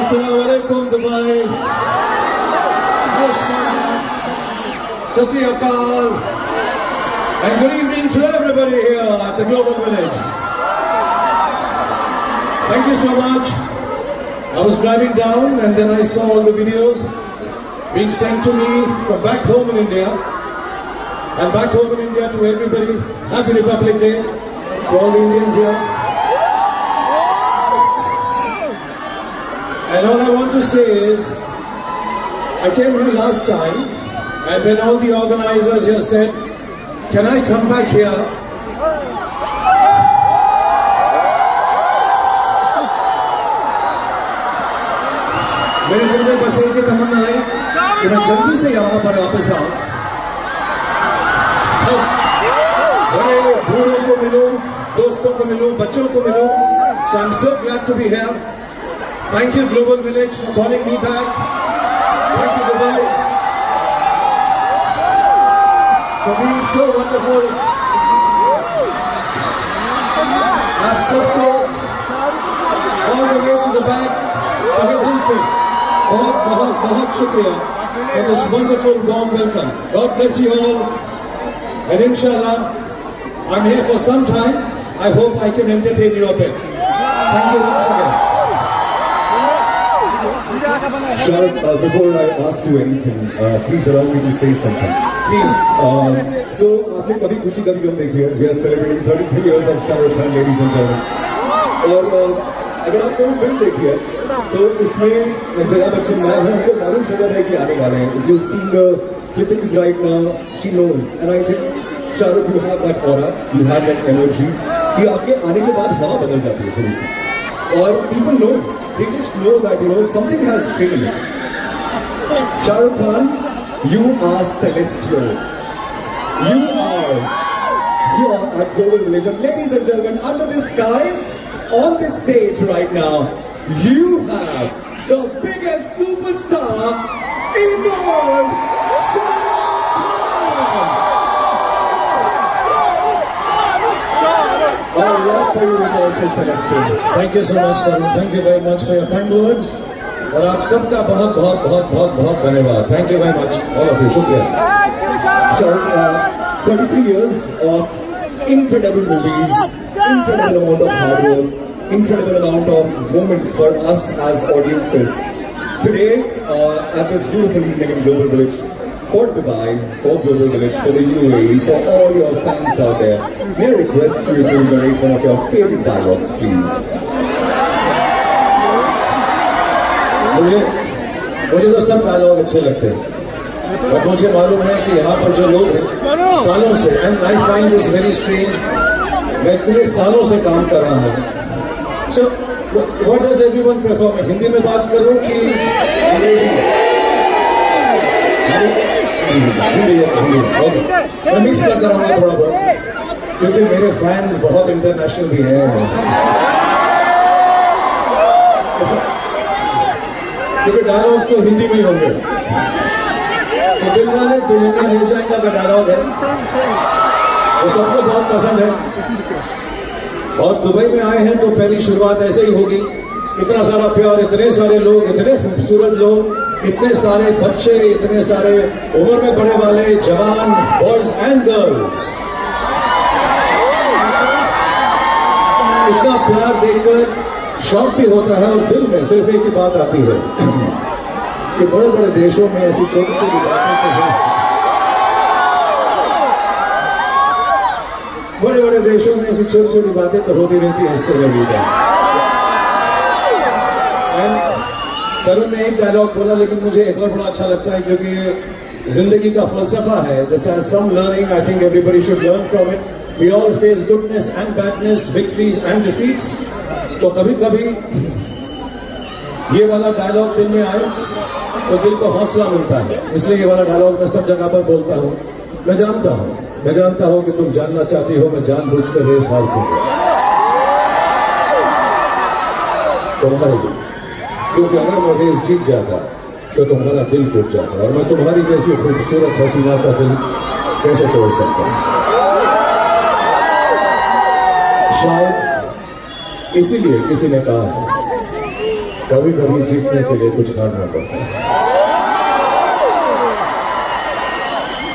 Assalamu alaikum Dubai. Sat Sri Akal. And good evening to everybody here at the Global Village. Thank you so much. I was driving down and then I saw all the videos being sent to me from back home in India. And back home in India to everybody, Happy Republic Day to all the Indians here. And all I want to say is, I came here last time and then all the organizers here said, can I come back here? मेरे दिल में बस एक ही तमन्ना है कि मैं जल्दी से यहाँ पर वापस आऊँ, सब बड़े बूढ़ों को मिलूं, दोस्तों को मिलूं, बच्चों को मिलूं. So I'm so glad to be here. Thank you Global Village for calling me back. Thank you Dubai for being so wonderful. आप सबको all the way to the back तहे दिल से बहुत बहुत बहुत शुक्रिया for this wonderful warm welcome. God bless you all. And inshallah, I'm here for some time. I hope I can entertain you a bit. Thank you once again. Shahrukh, before I ask you anything, please allow me to say something. Please. So, आपने कभी खुशी कभी गम देखी है? We are celebrating 33 years of Shahrukh Khan, ladies and gentlemen. और अगर आप कोई फिल्म देखी है, तो इसमें जया बच्चन मैं हूँ, हमको मालूम चला है कि आने वाले हैं. You've seen the clippings right now. She knows, and I think Shahrukh, you have that aura, you have that energy. कि आपके आने के बाद हवा बदल जाती है थोड़ी सी. और people know, they just know that something has changed. Shahrukh Khan, you are celestial. You are at Global Village. And ladies and gentlemen, under this sky, on this stage right now, you have the biggest superstar in the world, Shahrukh Khan. Our love for you is also celestial. Thank you so much, Tarun. Thank you very much for your kind words. और आप सबका बहुत बहुत बहुत बहुत बहुत धन्यवाद. Thank you very much, all of you. शुक्रिया. So, 33 years of incredible movies, incredible amount of hard work, incredible amount of moments for us as audiences. Today, at this beautiful evening in Global Village, for Dubai, for Global Village, for the UAE, for all your fans out there, may I request you to narrate one of your favorite dialogues, please. मुझे तो सब dialogue अच्छे लगते हैं, but मुझे मालूम है कि यहाँ पर जो लोग हैं सालों से, and I find this very strange, मैं इतने सालों से काम कर रहा हूँ. So what does everyone prefer, मैं हिंदी में बात करूँ कि अंग्रेजी में? हिंदी ओके, मैं मिक्स करता रहूँगा थोड़ा बहुत, क्योंकि मेरे फैंस बहुत इंटरनेशनल भी हैं. क्योंकि डायलॉग्स तो हिंदी में ही होंगे. तो दिल वाले दुल्हनिया ले जाएंगे का डायलॉग है, वो सबको बहुत पसंद है. और दुबई में आए हैं तो पहली शुरुआत ऐसे ही होगी. इतना सारा प्यार, इतने सारे लोग, इतने खूबसूरत लोग, इतने सारे बच्चे, इतने सारे उम्र में बड़े वाले, जवान, बॉयज एंड गर्ल्स, इतना प्यार देखकर शौक भी होता है. और दिल में सिर्फ एक ही बात आती है कि बड़े बड़े देशों में ऐसी छोटी छोटी बातें तो हैं, बड़े बड़े देशों में ऐसी छोटी छोटी बातें तो होती रहती है. इससे लगेगा. तरुण ने एक डायलॉग बोला, लेकिन मुझे एक और बड़ा अच्छा लगता है, क्योंकि ये जिंदगी का फलसफा है. This has some learning. I think everybody should learn from it. We all face goodness and badness, victories and defeats. तो कभी कभी ये वाला डायलॉग दिल में आए तो दिल को हौसला मिलता है. इसलिए ये वाला डायलॉग मैं सब जगह पर बोलता हूँ. मैं जानता हूँ कि तुम जानना चाहती हो, मैं जानबूझकर रेस हार दूंगा तुम्हारे लिए, क्योंकि अगर मैं रेस जीत जाता तो तुम्हारा दिल टूट जाता, और मैं तुम्हारी जैसी खूबसूरत हसीना का दिल कैसे तोड़ सकता हूँ. शायद इसीलिए किसी ने कहा है कभी कभी जीतने के लिए कुछ हारना पड़ता है,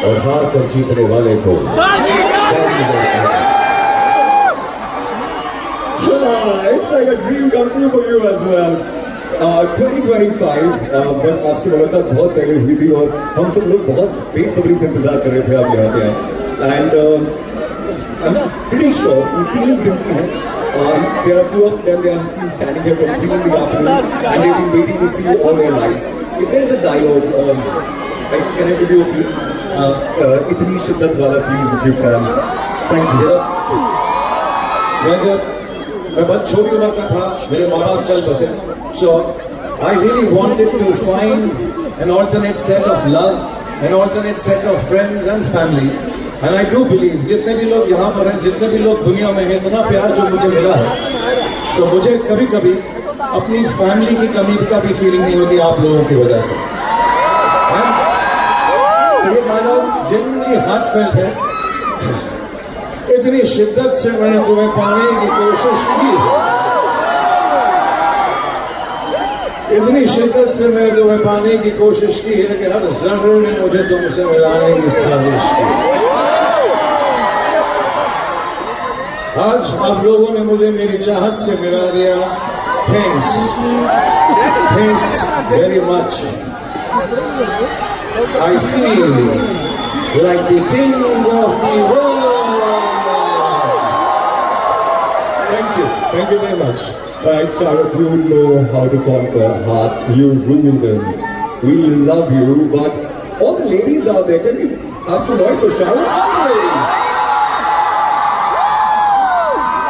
और हार कर जीतने वाले को It's like a dream come true for you as well. 2025 but आपसे मुलाकात बहुत पहले हुई थी और हम सब लोग बहुत बेसब्री से इंतजार कर रहे थे आप यहाँ पे आए and I am pretty sure कि टीम जितनी है there are two of them, they have been standing here from 3 in the afternoon and they've been waiting to see you all their lives. If there's a dialogue, can I give you a few? Itni shiddat wala please if you can. Thank you. मैं बहुत छोटी उम्र का था, मेरे माँ बाप चल बसे, so I really wanted to find an alternate set of love, an alternate set of friends and family, and I do believe जितने भी लोग यहाँ पर हैं, जितने भी लोग दुनिया में हैं, इतना प्यार जो मुझे मिला है, so मुझे कभी कभी अपनी फैमिली की कमी का भी फीलिंग नहीं होती आप लोगों की वजह से। ये डायलॉग जेन्युइनली हार्टफेल्ट है। इतनी शिद्दत से मैंने तुम्हें पाने की कोशिश की, इतनी शिद्दत से मैंने तुम्हें पाने की कोशिश की है कि हर ज़र्रे ने मुझे तुमसे मिलाने की साजिश की। आज आप लोगों ने मुझे मेरी चाहत से मिला दिया। Thanks, thanks very much. I feel like the king of the world. Thank you very much. Right, Shahrukh, you know how to conquer hearts. You rule them. We love you, but all the ladies out there, can we have some noise for Shahrukh? Always.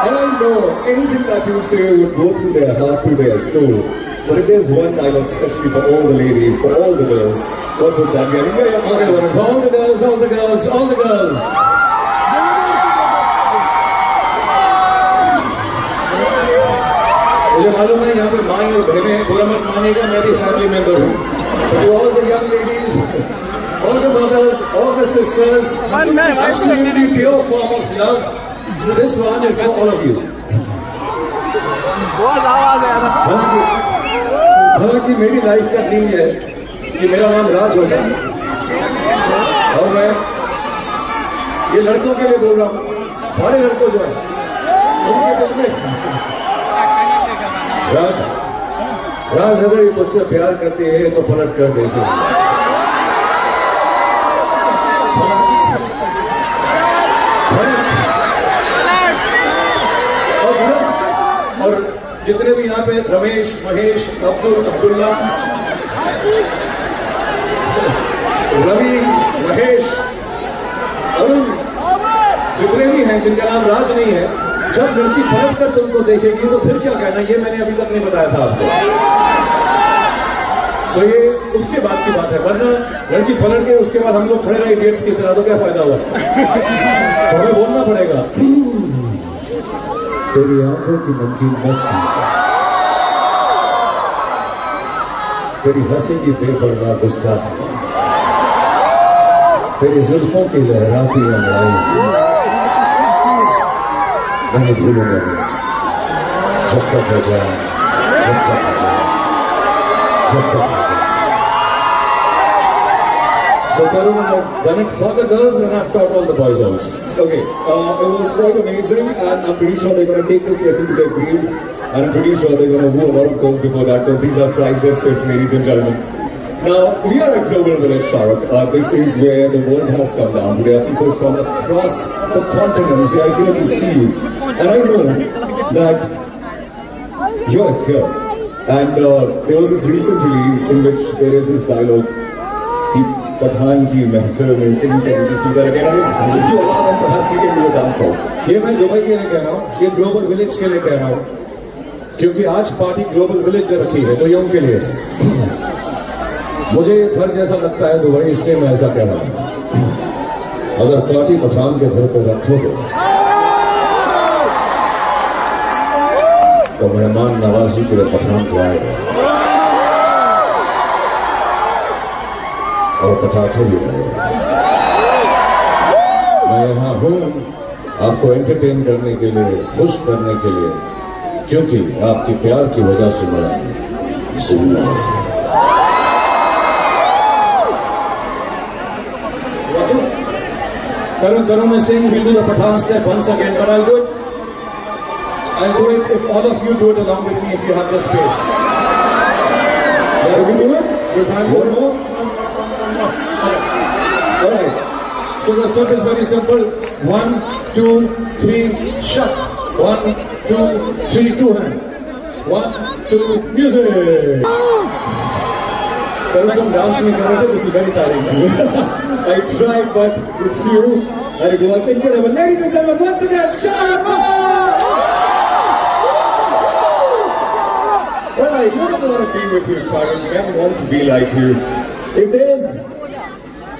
And I know anything that you say would go through their heart, to their soul. But if there's one dialogue, especially for all the ladies, for all the girls, what would that be? I mean, yeah, for all the girls, all the girls, all the girls. मुझे मालूम है यहाँ पे माएँ और बहनें हैं, बुरा मत मानिएगा, मैं भी फैमिली मेंबर हूँ। To all the young ladies, all the mothers, all the sisters, absolutely pure form of love. This one is for all of you. हालांकि मेरी लाइफ का ड्रीम ये है कि मेरा नाम राज होगा, और मैं ये लड़कों के लिए बोल रहा हूँ, सारे लड़कों जो हैं उनके दिल में राज, राज अगर ये तुझसे प्यार करती है तो पलट कर देगी। और जितने भी यहाँ पे रमेश, महेश, अब्दुल, अब्दुल्ला, रवि, महेश, अरुण, जितने भी हैं जिनका नाम राज नहीं है, जब लड़की पलट कर तुमको देखेगी तो फिर क्या कहना, ये मैंने अभी तक नहीं बताया था आपको। सो ये उसके बाद की बात है, वरना लड़की पलट गई उसके बाद हम लोग खड़े रहे इडियट्स की तरह तो क्या फायदा हुआ। तो हमें बोलना पड़ेगा, तेरी आंखों की नमकीन मस्ती, तेरी हंसी की बेपरवाह गुस्ताखी, तेरी जुल्फों की लहराती अंगड़ाई नहीं भूलूंगा मैं, जब तक है जाए, जब तक है जाए, जब तक है जाए। So Tarun, I've done it for the girls and I've taught all the boys also. Okay, it was quite amazing, and I'm pretty sure they're going to take this lesson to their dreams, and I'm pretty sure they're going to woo a lot of girls before that, because these are priceless trips, ladies and gentlemen. Now, we are at Global Village, Shahrukh. This is where the world has come down. There are people from across the continents. They are here to see you. And I know that you're here. And there was this recent release in which there is this dialogue, Pathan ki mehfil mein, can you just do that again? I mean, if you allow them, perhaps you can do a dance also. ये मैं Dubai के लिए कह रहा हूँ, ये global village के लिए कह रहा हूँ, क्योंकि आज पार्टी ग्लोबल विलेज ने रखी है, तो ये उनके लिए है। मुझे ये घर जैसा लगता है दुबई, इसलिए मैं ऐसा कह रहा हूँ। अगर पार्टी पठान के घर पर रखोगे तो मेहमान नवाजी के लिए पठान तो आएगा और पटाखे भी रहेगा। मैं यहाँ हूँ आपको एंटरटेन करने के लिए, खुश करने के लिए, क्योंकि आपकी प्यार की वजह से मैं जिंदा है। Tarun is saying we'll do the Pathan step once again, but I'll do it. I'll do it if all of you do it along with me if you have the space. Yeah, we do it? We'll have one more. Alright. So the step is very simple. 1, 2, 3, shut. 1, 2, 3, 2 hand. 1, 2, music. Tarun, तुम dance नहीं कर रहे थे, this is very tiring. I tried, but it's you, and it was incredible. Ladies and gentlemen, once again, Shahrukh Khan! Well, I wouldn't want to be with you, Shahrukh. I never want to be like you. If there's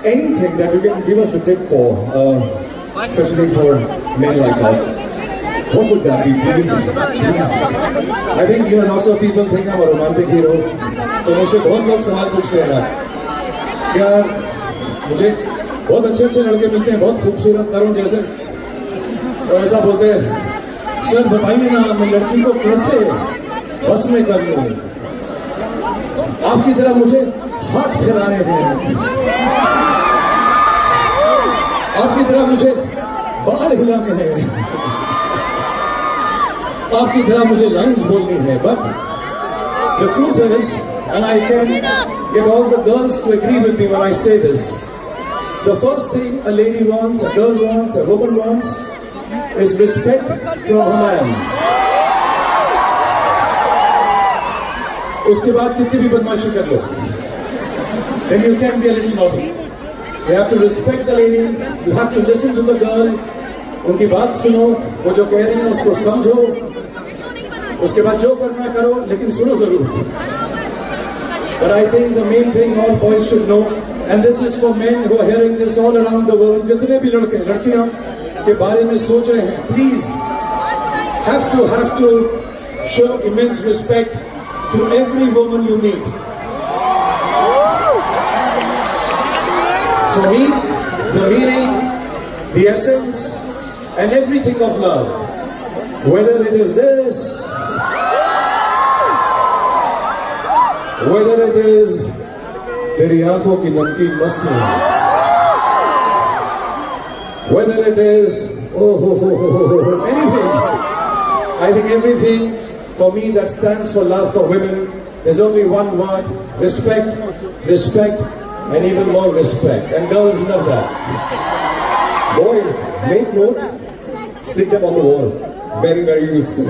anything that you can give us a tip for, especially for men like us, what would that be, please? I think you know lots of people think I'm a romantic hero. तो मुझसे बहुत लोग सवाल पूछते हैं यार, यार मुझे बहुत अच्छे अच्छे लड़के मिलते हैं, बहुत खूबसूरत तरुण जैसे, तो ऐसा बोलते हैं सर बताइए ना मैं लड़की को कैसे बस में कर लूं, आपकी तरह मुझे हाथ फैलाने हैं, आपकी तरह मुझे बाल हिलाने हैं, आपकी तरह मुझे लाइन्स बोलनी है, but the truth is, and I can get all the girls to agree with me when I say this, the first thing a lady wants, a girl wants, a woman wants, is respect from a man. उसके बाद कितनी भी बदमाशी कर लो, then you can be a little naughty. You have to respect the lady, you have to listen to the girl, उनकी बात सुनो, वो जो कह रही है उसको समझो, उसके बाद जो करना करो, लेकिन सुनो जरूर. But I think the main thing all boys should know, and this is for men who are hearing this all around the world, जितने भी लड़के लड़कियां के बारे में सोच रहे हैं, please have to show immense respect to every woman you meet. For me, the meaning, the essence, and everything of love, whether it is this, whether it is तेरी आंखों की नमकीन मस्ती, whether it is anything, I think everything for me that stands for love for women, there's only one word: respect, respect, and even more respect. And girls love that. Boys, make notes, stick them on the wall. Very, very useful.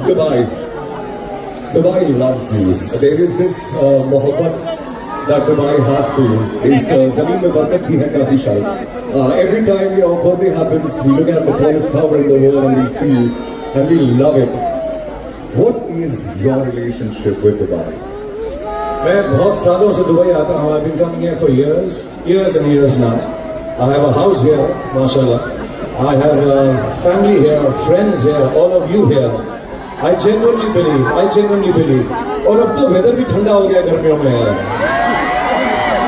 Dubai. Dubai loves you. There is this mohabbat that Dubai has for you. It's Zameen mein barakat bhi hai kafi shayad. Every time your birthday happens, we look at the tallest tower in the world and we see you, and we love it. What is your relationship with Dubai? मैं बहुत सालों से Dubai आता हूँ. I've been coming here for years and years now. I have a house here, mashallah. I have family here, friends here, all of you here. I genuinely believe. और अब तो weather भी ठंडा हो गया गर्मियों में यार.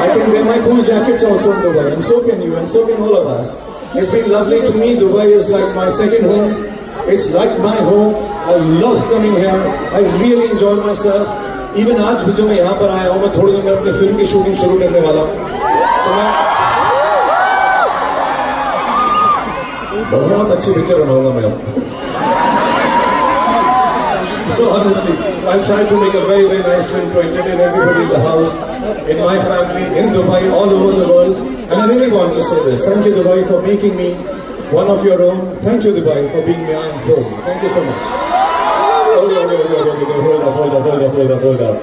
I can wear my cool jackets also in Dubai, and so can you, and so can all of us. It's been lovely to me. Dubai is like my second home. It's like my home. I love coming here. I really enjoy myself. Even आज भी जो मैं यहाँ पर आया हूँ, मैं थोड़ी देर में अपनी फिल्म की शूटिंग शुरू करने वाला हूँ. तो मैं बहुत अच्छी पिक्चर बनाऊंगा मैं अब. So honestly, I'll try to make a very, very nice film to entertain everybody in the house, in my family, in Dubai, all over the world. And I really want to say this. Thank you, Dubai, for making me one of your own. Thank you, Dubai, for being my home. Thank you so much. Hold up.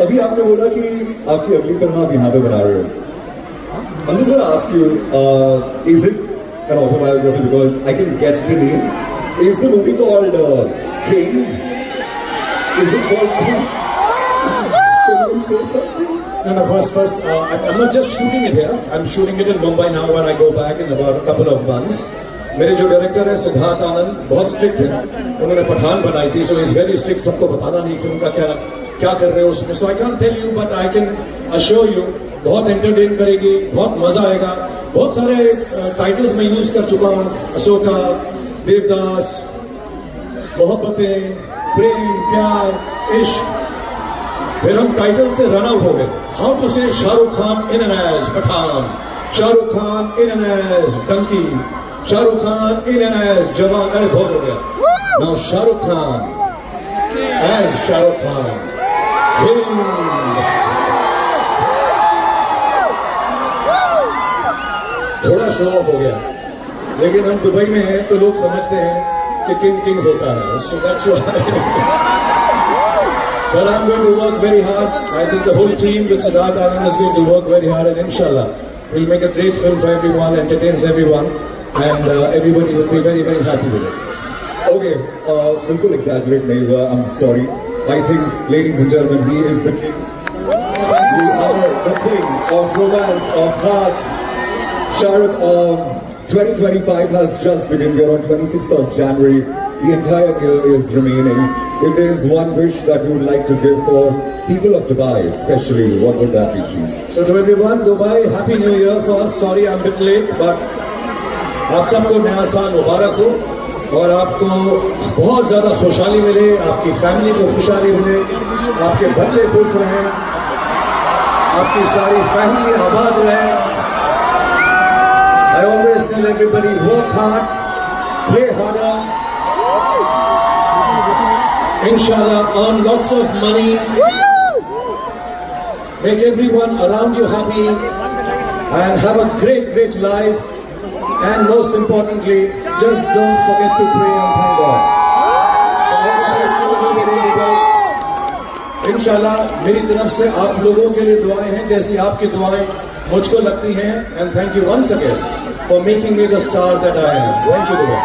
अभी आपने बोला कि आपकी अगली film आप यहाँ पे बना रहे हो. I'm just going to ask you, is it an autobiography? Because I can guess the name. Is the movie called Train? Is it called Train? Can you say something? No, first, I'm not just shooting it here. I'm shooting it in Mumbai now when I go back in about a couple of months. मेरे जो director है सिद्धार्थ आनंद बहुत strict है. उन्होंने पठान बनाई थी, so he's very strict. सबको बताना नहीं फिल्म का क्या कर रहे हो उसमें. So I can't tell you, but I can assure you, बहुत एंटरटेन करेगी, बहुत मजा आएगा. बहुत सारे टाइटल्स मैं यूज कर चुका हूँ. अशोका, देवदास, मोहब्बतें, प्रेम, प्यार, इश्क. फिर हम टाइटल से रन आउट हो गए. How to say Shahrukh Khan in and as Pathaan, Shahrukh Khan in and as Dunki, Shahrukh Khan in and as Jawan. अरे बहुत हो गया. Now Shahrukh Khan as Shahrukh Khan king. थोड़ा शो ऑफ हो गया, लेकिन हम दुबई में हैं तो लोग समझते हैं कि किंग किंग होता है. So that's why. But I'm going to work very hard. I think the whole team with Siddharth Anand is going to work very hard, and inshallah, we'll make a great film for everyone, entertains everyone, and everybody will be very, very happy with it. Okay, बिल्कुल exaggerate नहीं हुआ. I'm sorry. I think, ladies and gentlemen, he is the king. We are the king of romance, of hearts. Shahrukh, 2025 has just begun. We are on 26th of January. The entire year is remaining. If there is one wish that you would like to give for people of Dubai, especially, what would that be, please? So to everyone, Dubai, Happy New Year first. Sorry I'm a bit late, but आप सबको नया साल मुबारक हो और आपको बहुत ज़्यादा खुशहाली मिले, आपकी फैमिली को खुशहाली मिले, आपके बच्चे खुश रहें, आपकी सारी फैमिली आबाद रहे. I always tell everybody, work hard, play harder, inshallah earn lots of money, make everyone around you happy, and have a great, great life. And most importantly, just don't forget to pray and thank God. So all the best to everybody in Dubai. Inshallah, मेरी तरफ से आप लोगों के लिए दुआएं हैं, जैसी आपकी दुआएं मुझको लगती हैं. And thank you once again for making me the star that I am. Thank you, Dubai.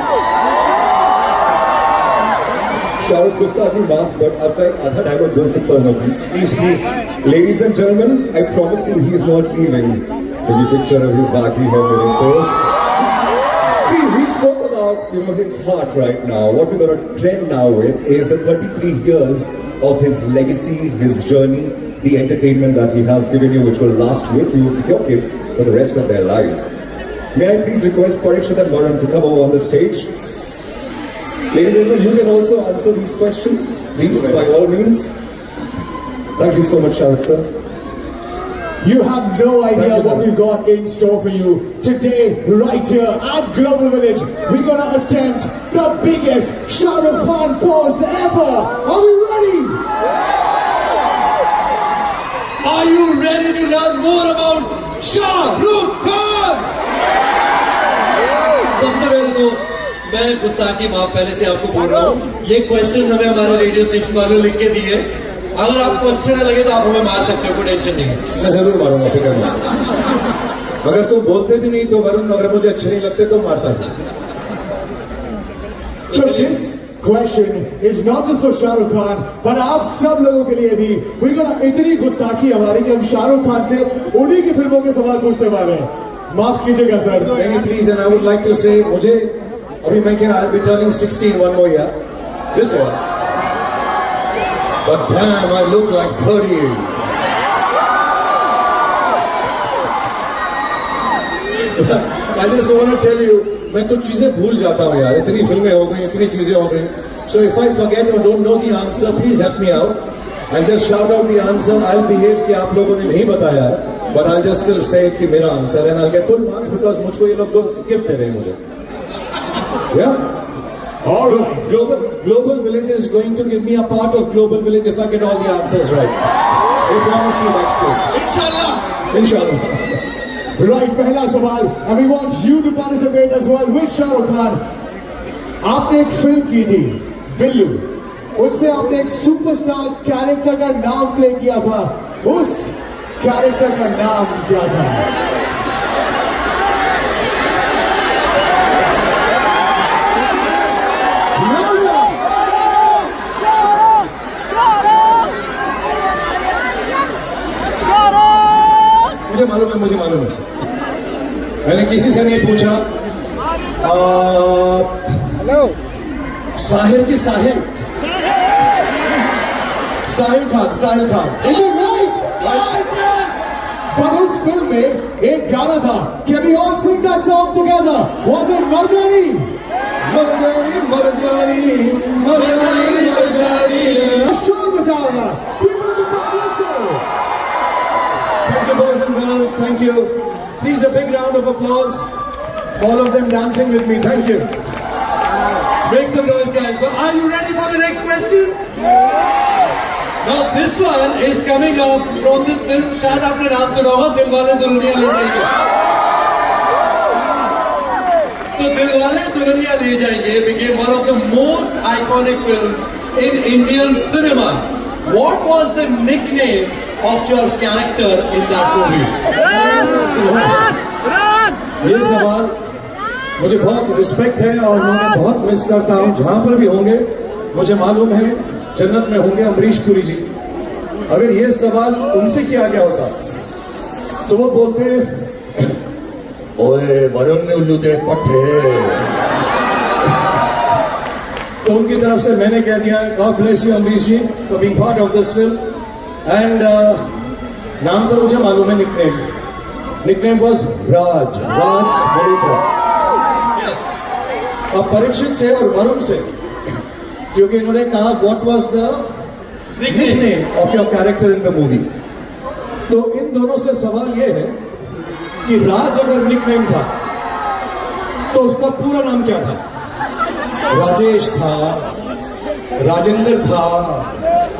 Shahrukh, गुस्ताखी माफ, but आपका एक आधा डायलॉग बोल सकता हूँ, please? Please, please. Ladies and gentlemen, I promise you he is not leaving. Can you picture every baki head with first? See, we spoke about, his heart right now. What we're going to trend now with is the 33 years of his legacy, his journey, the entertainment that he has given you, which will last with you, with your kids, for the rest of their lives. May I please request Parikshit and Varun to come over on the stage? Ladies and gentlemen, you can also answer these questions. Please, by all means. Thank you so much, Shahrukh sir. You have no idea what we've got in store for you today, right here at Global Village. We're gonna attempt the biggest Shahrukh Khan pause ever. Are we ready? Are you ready to learn more about Shahrukh Khan? सबसे पहले तो मैं गुस्ताखी माफ पहले से आपको बोल रहा हूँ, ये क्वेश्चन हमें हमारे रेडियो स्टेशन वालों लिख के दिए. अगर आपको अच्छे ना लगे तो आप हमें मार सकते हो, कोई टेंशन नहीं है. मैं जरूर मारूंगा, फिक्र नहीं. अगर तुम बोलते भी नहीं तो वरुण, अगर मुझे अच्छे नहीं लगते तो मारता है. So this question is not just for Shahrukh Khan, but आप सब लोगों के लिए भी. We're gonna इतनी गुस्ताखी हमारी कि हम शाहरुख खान से उन्हीं की फिल्मों के सवाल पूछने वाले हैं. माफ कीजिएगा sir. Please, and I would like to say, मुझे अभी मैं क्या, I'll be turning 16 one more year. This one. But damn, I look like 30. I just want to tell you, मैं कुछ चीजें भूल जाता हूँ यार. इतनी फिल्में हो गई, इतनी चीजें हो गई. So if I forget or don't know the answer, please help me out. I'll just shout out the answer. I'll behave कि आप लोगों ने नहीं बताया है, but I'll just still say कि मेरा answer, and I'll get full marks because मुझको ये लोग gift दे रहे हैं मुझे. Yeah. All right. Global Village is going to give me a part of Global Village if I get all the answers right. They promise you that's true. इंशाल्लाह. Inshallah. Right, पहला सवाल, and we want you to participate as well with Shahrukh Khan. आपने एक film की थी, बिल्लू. उसमें आपने एक सुपरस्टार कैरेक्टर का नाम प्ले किया था. उस कैरेक्टर का नाम क्या था? मुझे मालूम है. मैंने किसी से नहीं पूछा. साहिल की Sahil Khan. Is it right? But उस फिल्म में एक गाना था. Can we all sing that song together? Was it Marjani? शोर मचाओगा. People in the audience applause for all of them dancing with me. Thank you. Make some noise, guys. But are you ready for the next question? Now this one is coming up from this film. शायद आपने नाम सुना होगा, दिलवाले दुल्हनिया ले जाएंगे. तो दिलवाले दुल्हनिया ले जाएंगे became one of the most iconic films in Indian cinema. What was the nickname of your character in that movie? ये सवाल मुझे बहुत रिस्पेक्ट है और मैं बहुत मिस करता हूँ. जहां पर भी होंगे मुझे मालूम है जन्नत में होंगे अमरीश पुरी जी. अगर ये सवाल उनसे किया गया होता तो वो बोलते ओए वरुण ने उल्लू दे पट्टे. तो उनकी तरफ से मैंने कह दिया God bless you Amrish ji for being part of this film. And नाम तो मुझे मालूम है. Nickname was Raj Malhotra. अब परीक्षित से और वरुण से, क्योंकि इन्होंने कहा what was the nickname of your character in the movie. तो इन दोनों से सवाल यह है कि राज अगर निकनेम था तो उसका पूरा नाम क्या था? राजेश था, राजेंद्र था,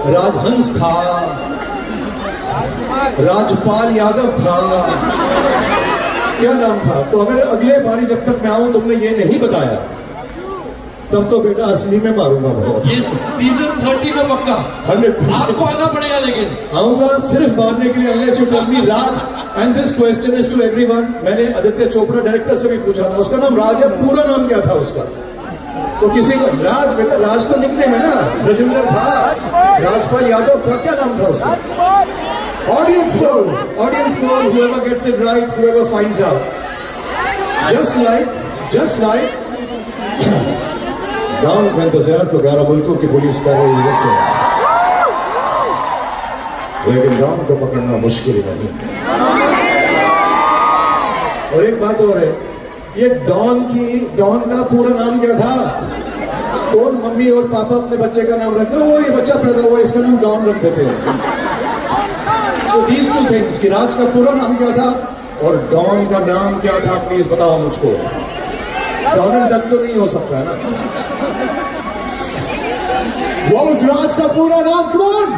राजहंस था, राजपाल यादव था, क्या नाम था? तो अगर अगले बारी जब तक मैं आऊं तुमने ये नहीं बताया तब तो बेटा असली में मारूंगा बहुत. ये सीजन 30 में पक्का 100% आपको आना पड़ेगा. लेकिन आऊंगा सिर्फ मारने के लिए unless you tell me Raj. And this question is to everyone. मैंने आदित्य चोपड़ा डायरेक्टर से भी पूछा था. उसका नाम राज है, पूरा नाम क्या था उसका? तो किसी को राज, बेटा राज तो निकनेम है ना. राजेंद्र था, राजपाल यादव था, क्या नाम था उसका? Audience poll, whoever gets it right, whoever finds out. Just like गांव का इंतजार तो 11 मुल्कों की पुलिस कर रही है इससे, लेकिन गांव को पकड़ना मुश्किल नहीं. और एक बात और है, ये डॉन का पूरा नाम क्या था? कौन मम्मी और पापा अपने बच्चे का नाम रखते? वो ये बच्चा पैदा हुआ इसका नाम डॉन रख देते हैं. So these two things, कि राज का पूरा नाम क्या था और डॉन का नाम क्या था, प्लीज बताओ मुझको. डॉनल्ड डक तो नहीं हो सकता है ना? What was Raj का पूरा नाम? Come on!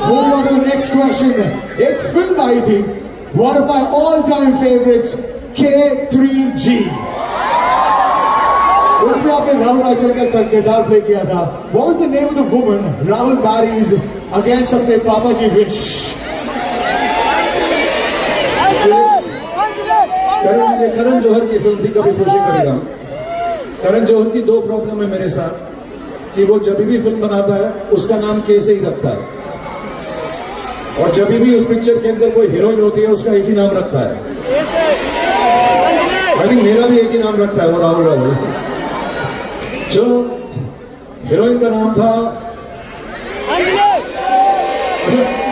Moving on to the next question. एक फिल्म आई थी, one of my all-time favorites, K3G. उसमें आपने राहुल रायचंद्र का किरदार प्ले किया था. What was the name of the woman Rahul marries against अपने पापा की wish? करण जौहर की फिल्म थी कभी खुशी करेगा. करण जौहर की 2 प्रॉब्लम है मेरे साथ, कि वो जब भी फिल्म बनाता है उसका नाम के से ही रखता है, और जब भी उस पिक्चर के अंदर कोई हीरोइन होती है उसका एक ही नाम रखता है. आई थिंक मेरा भी एक ही नाम रखता है, वो राहुल. जो हीरोइन का नाम था, अच्छा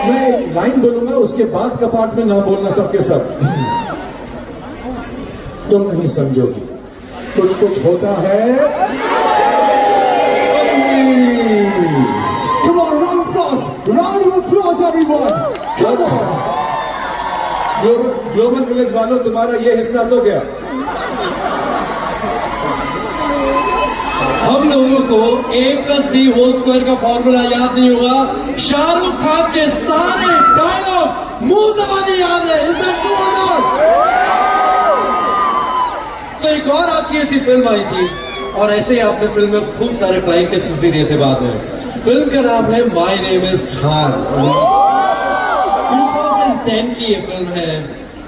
मैं एक लाइन बोलूंगा उसके बाद का पार्ट में नाम बोलना सबके सब. तुम नहीं समझोगी, कुछ होता है. Come on, round of applause everyone. Come on. Global village वालों, तुम्हारा ये हिस्सा तो क्या? हम लोगों को A+B² का फॉर्मूला याद नहीं होगा. शाहरुख खान के सारे डायलॉग मुंह जबानी याद है. Is that true or not? तो एक और आपकी ऐसी फिल्म आई थी, और ऐसे ही आपने फिल्म में खूब सारे फ्लाइंग केसेस भी दिए थे बाद में. फिल्म का नाम है माई नेम इज खान. 2010 की ये फिल्म है,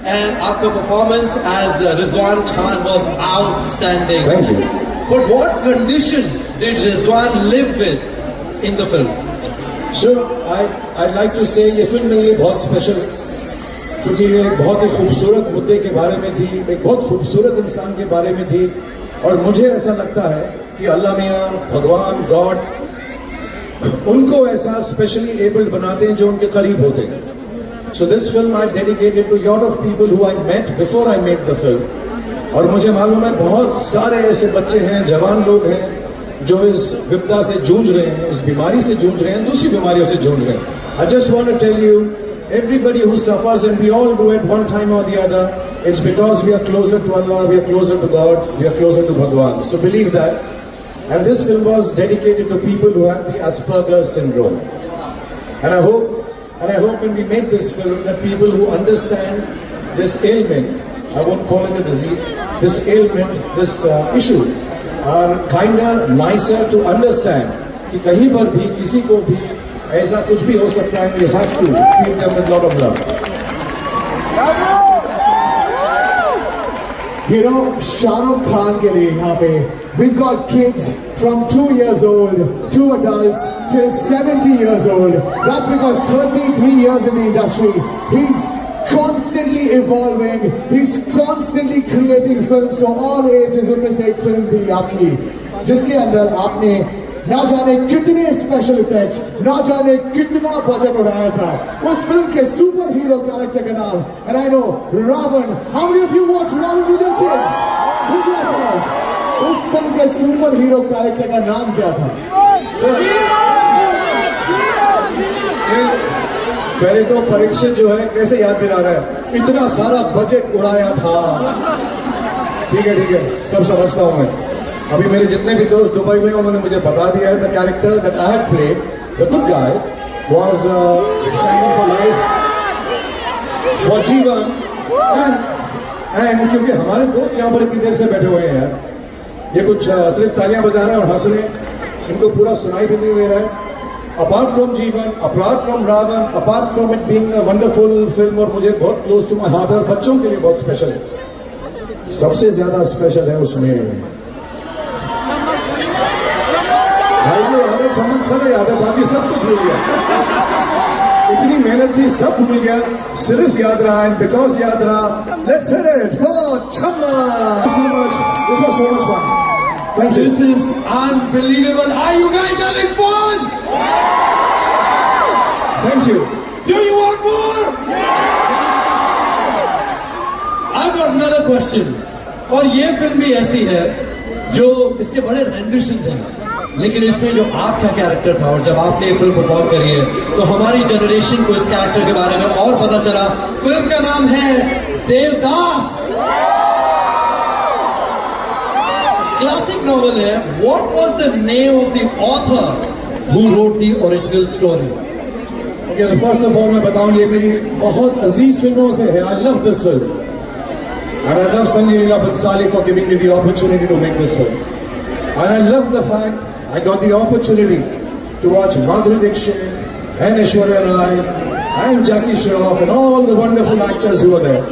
एंड आपका performance as Rizwan Khan was outstanding. Thank you. But what condition did Rizwan live with in the film? So I'd like to say ये फिल्म मेरे लिए बहुत स्पेशल है, क्योंकि ये एक बहुत ही खूबसूरत मुद्दे के बारे में थी, एक बहुत खूबसूरत इंसान के बारे में थी. और मुझे ऐसा लगता है कि अल्लाह मियाँ, भगवान, गॉड उनको ऐसा स्पेशली एबल्ड बनाते हैं जो उनके करीब होते हैं. So this film I dedicated to a lot of people who I met before I made the film. और मुझे मालूम है बहुत सारे ऐसे बच्चे हैं, जवान लोग हैं जो इस विपदा से जूझ रहे हैं, इस बीमारी से जूझ रहे हैं, दूसरी बीमारियों से जूझ रहे हैं. I just want to tell you everybody who suffers, and we all do it one time or the other, it's because we are closer to Allah, we are closer to God, we are closer to Bhagwan. So believe that. And this film was dedicated to people who have the Asperger's syndrome. And I hope when we make this film that people who understand this ailment, I won't call it a disease, this ailment, this issue, are kinder, nicer to understand कि कहीं पर भी किसी को भी ऐसा कुछ भी हो सकता है. We have to treat them with lot of love. You know, Shahrukh Khan के लिए यहाँ पे we've got kids from 2 years old to adults till 70 years old. That's because 33 years in the industry. He's constantly evolving. He's constantly creating films for all ages. उनमें से एक film थी आपकी जिसके अंदर आपने ना जाने कितने स्पेशल इफेक्ट्स, ना जाने कितना बजट उड़ाया था. उस फिल्म के सुपर हीरो कैरेक्टर का नाम, and I know Ravan. How many of you watch Ravan with your kids? With your sons? उस फिल्म के सुपर हीरो कैरेक्टर का नाम क्या था? पहले तो परीक्षित जो है कैसे याद दिला रहा है, इतना सारा बजट उड़ाया था. ठीक है, सब समझता हूं मैं. अभी मेरे जितने भी दोस्त दुबई में उन्होंने मुझे बता दिया है, the character that I had played, the good guy, was standing for life for जीवन. एंड क्योंकि हमारे दोस्त यहाँ पर इतनी देर से बैठे हुए हैं, ये कुछ सिर्फ तालियां बजा रहे हैं और हंस रहे हैं, इनको पूरा सुनाई भी नहीं दे रहा है. Apart from Jeevan, apart from Raavan, apart from it being a wonderful film और मुझे बहुत क्लोज टू माई हार्ट और बच्चों के लिए बहुत स्पेशल है, सबसे ज्यादा स्पेशल है उसमें भाई को हमें चमन चले याद है, बाकी सब कुछ भूल गया. इतनी मेहनत थी, सब भूल गया, सिर्फ याद रहा. एंड बिकॉज याद रहा, let's hit it for Chaman. So much, this was so much fun. Thank you. This is unbelievable. Are you guys having fun? Thank you. Do you want more? I've got another question. और ये film भी ऐसी है जो इसके बड़े rendition हैं, लेकिन इसमें जो आपका कैरेक्टर था और जब आपने ये फिल्म परफॉर्म करी है तो हमारी जनरेशन को इस कैरेक्टर के बारे में और पता चला. फिल्म का नाम है देवदास. क्लासिक नॉवल है. What was the name of the author who wrote the original story? Okay, so first of all मैं बताऊं, ये मेरी बहुत अजीज फिल्मों से है. I love this film. And I love Sanjay Leela Bhansali for giving me the opportunity to make this film. And I love the fact I got the opportunity to watch Madhuri Dixit and Aishwarya Rai and Jackie Shroff and all the wonderful actors who were there.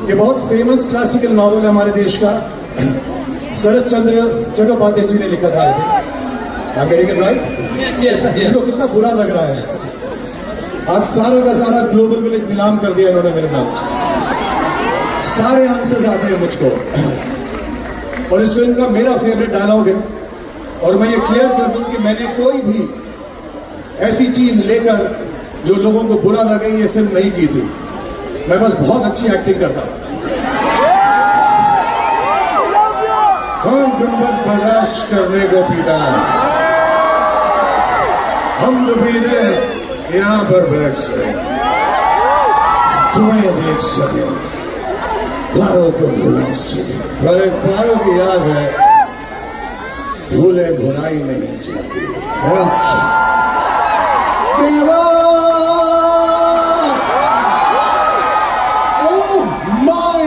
ये बहुत famous classical novel है हमारे देश का. शरद चंद्र चट्टोपाध्याय जी ने लिखा था. I'm getting it right? Yes. इनको कितना बुरा लग रहा है. आज सारा का सारा ग्लोबल विलेज नीलाम कर दिया इन्होंने मेरे नाम. सारे आंसर्स आते हैं मुझको. और इस फिल्म का मेरा फेवरेट डायलॉग है, और मैं ये क्लियर कर दूं कि मैंने कोई भी ऐसी चीज लेकर जो लोगों को बुरा लगे ये फिल्म नहीं की थी. मैं बस बहुत अच्छी एक्टिंग करता. हम गुंबद बर्दाश्त करने को पीता, हम तो पीते यहां पर बैठ सके, तुम्हें देख सके, प्यारों को भुला सके. पर एक प्यारों की याद है, भूले भुलाई नहीं जाती. Oh my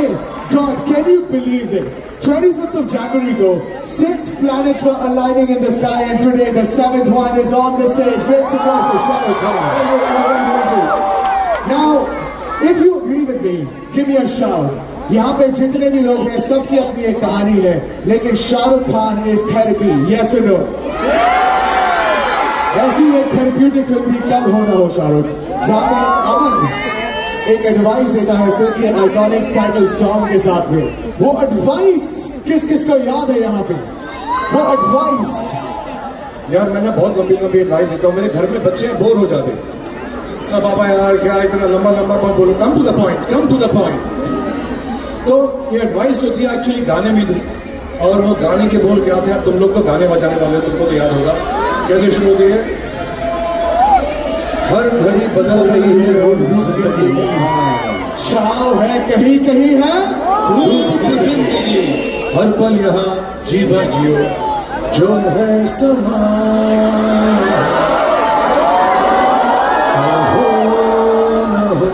God, can you believe this? 25th of January ago, 6 planets were aligning in the sky, and today the 7th one is on the stage. Make some noise for Shahrukh Khan. Now, if you agree with me, give me a shout. यहाँ पे जितने भी लोग हैं, सबकी अपनी एक कहानी है, लेकिन Shahrukh Khan is therapy. Yes और नो? ऐसी एक थेरेप्यूटिक फिल्म भी कल होना हो शाहरुख, जहाँ पे अमन एक एडवाइस देता है फिल्म के आइकॉनिक टाइटल सॉन्ग के साथ में. वो एडवाइस किस किस को याद है यहाँ पे? वो एडवाइस यार मैंने बहुत लंबी लंबी एडवाइस देता हूँ. मेरे घर में बच्चे बोर हो जाते. पापा यार क्या इतना लंबा लंबा मत बोलो, come to the point, come to the point. तो ये एडवाइस जो थी एक्चुअली गाने में थी, और वो गाने के बोल क्या थे? यार तुम लोग तो गाने बजाने वाले हो, तुमको तो याद होगा. कैसे शुरू होती है? हर घड़ी बदल रही है वो जिंदगी। छाव है कहीं कहीं है जिंदगी हर पल यहाँ जी भर जियो जो है समा। हो न हो।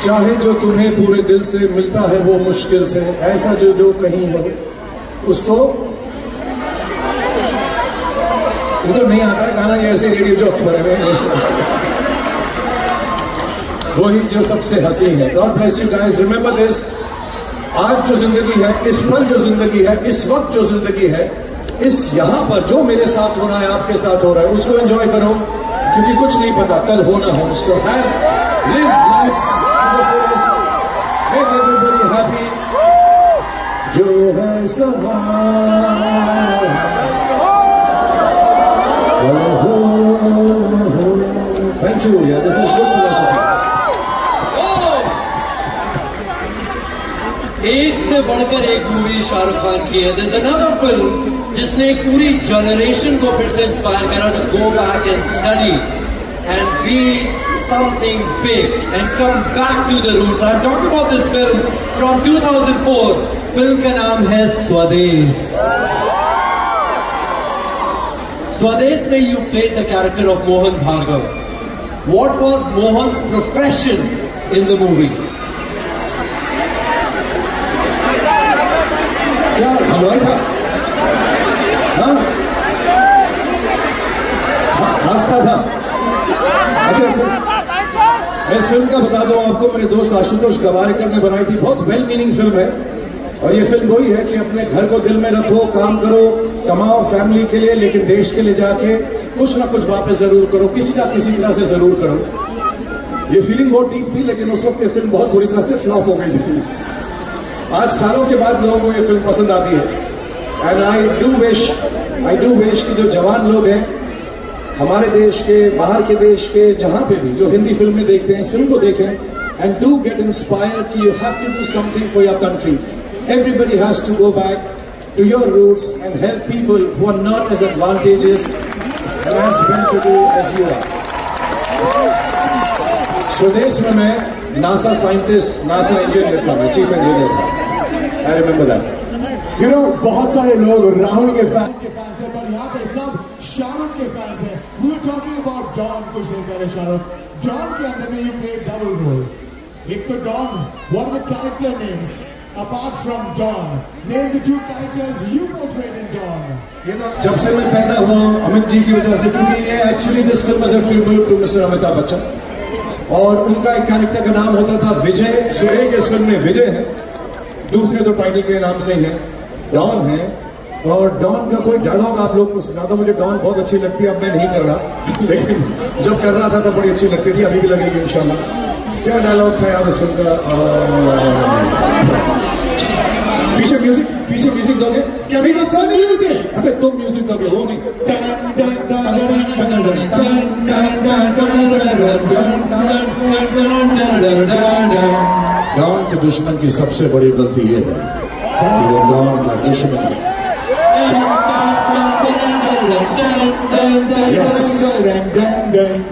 चाहे जो तुम्हें पूरे दिल से मिलता है वो मुश्किल से, ऐसा जो जो कहीं हो उसको। ये तो नहीं आता है गाना, ये ऐसे रेडियो जॉकी बने हुए हैं। वही जो सबसे हंसी है। God bless you guys, remember this. आज जो जिंदगी है, इस पल जो जिंदगी है, इस वक्त जो जिंदगी है, इस यहां पर जो मेरे साथ हो रहा है, आपके साथ हो रहा है, उसको एंजॉय करो, क्योंकि कुछ नहीं पता कल हो ना हो। So have live life to the fullest, make everybody happy जो है समा। Thank you. Yeah, this is good philosophy. एक से बढ़कर एक मूवी शाहरुख खान की है। There's another film जिसने एक पूरी जनरेशन को फिर से इंस्पायर करा to go back and study and be something big and come back to the roots. I'm talking about this film from 2004. Film का नाम है स्वदेश। स्वदेश में you played the character of Mohan Bhargav. What was Mohan's profession in the movie? क्या हलवाई था? हाँ? खास्ता था? अच्छा। मैं इस फिल्म का बता दूं आपको, मेरे दोस्त आशुतोष गवारीकर ने बनाई थी। बहुत वेल मीनिंग फिल्म है, और ये फिल्म वही है कि अपने घर को दिल में रखो, काम करो, कमाओ फैमिली के लिए, लेकिन देश के लिए जाके कुछ ना कुछ वापस जरूर करो, किसी ना किसी तरह से जरूर करो। ये फीलिंग बहुत डीप थी, लेकिन उस वक्त ये फिल्म बहुत बुरी तरह से फ्लॉप हो गई थी। आज सालों के बाद लोगों को ये फिल्म पसंद आती है। एंड आई डू विश कि जो जवान लोग हैं हमारे देश के, बाहर के देश के, जहां पे भी जो हिंदी फिल्में देखते हैं, इस फिल्म को देखें एंड डू गेट इंस्पायर्ड कि you have to do something for your country. Everybody has to go back to your roots and help people who are not as advantageous and as well to do as you are. स्वदेश में मैं NASA scientist, NASA engineer था, मैं chief engineer था। I remember that. You know, बहुत सारे लोग राहुल के फैंस हैं, पर यहाँ पे सब शाहरुख के फैंस हैं। We were talking about Dawn कुछ दिन पहले। शाहरुख Dawn के अंदर में you played double role. एक तो Dawn, one of the character names. Apart from Dawn, name the two characters you portrayed in Dawn. ये तो जब से मैं पैदा हुआ हूँ अमित जी की वजह से, क्योंकि ये actually this film is a tribute to mister Amitabh Bachchan, और उनका एक कैरेक्टर का नाम होता था विजय। सो एक इस फिल्म में विजय है, दूसरे तो टाइटल के नाम से ही है, डॉन है। और डॉन का कोई डायलॉग आप लोग को सुना दो। मुझे डॉन बहुत अच्छी लगती है, अब मैं नहीं कर रहा, लेकिन जब कर रहा था तब बड़ी अच्छी लगती थी, अभी भी लगेगी इंशाल्लाह। क्या डायलॉग था यार उस फिल्म का? पीछे म्यूजिक दोगे? अबे तुम म्यूजिक दोगे, वो नहीं। डॉन के दुश्मन की सबसे बड़ी गलती ये है कि वो डॉन का दुश्मन है।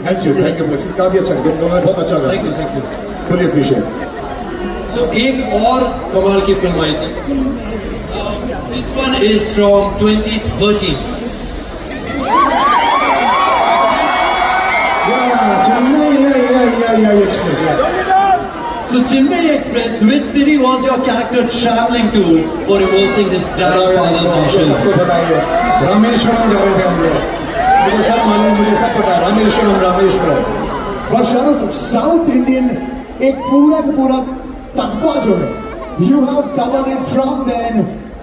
थैंक यू काफी अच्छा, बहुत अच्छा लगा। Thank you. Fully appreciate. So एक और कमाल की फिल्म आई थी। This one is from 2013. Yeah, Express, yeah. So Chennai Express, which city was your character traveling to for reversing his grandfather's ashes? सबको पता है, रामेश्वरम जा रहे थे हम लोग, मुझे सब मालूम, मुझे सब पता है, रामेश्वरम। और शाहरुख साउथ इंडियन एक पूरा का पूरा तकवा जो है, you have covered it from then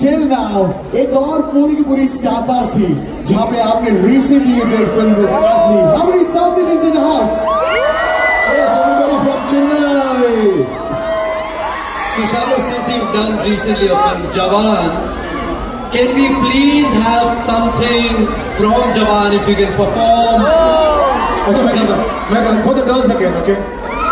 till now. एक और पूरी की पूरी स्टारकास्ट थी जहां पे आपने recently did film with Atlee. How many south Indians in the house? Yes, everybody from Chennai. So Shahrukh, since you've done recently a film Jawan, can we please have something from Jawan if you can perform? Okay, for the girls again, okay?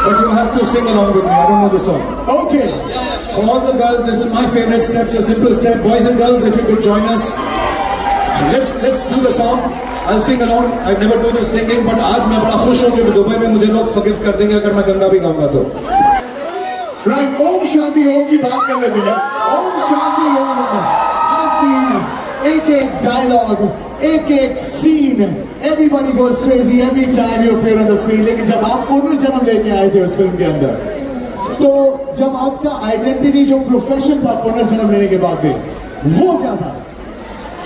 But you have to sing along with me. I don't know the song. Okay. Yeah, sure. For all the girls, this is my favorite steps, a simple step. Boys and girls, if you could join us. So let's do the song. I'll sing alone. I never do this singing, but आज मैं बड़ा खुश हूँ कि Dubai में मुझे लोग forgive कर देंगे अगर मैं गंदा भी गाऊंगा तो. राइट, ओम शांति ओम की बात कर लेते हैं. ओम शांति ओम has been एक डायलॉग, एक scene, everybody goes crazy every time you appear on the screen. लेकिन जब आप पुनर्जन्म लेके आए थे उस फिल्म के अंदर, तो जब आपका आइडेंटिटी जो प्रोफेशन था पुनर्जन्म लेने के बाद में, वो क्या था?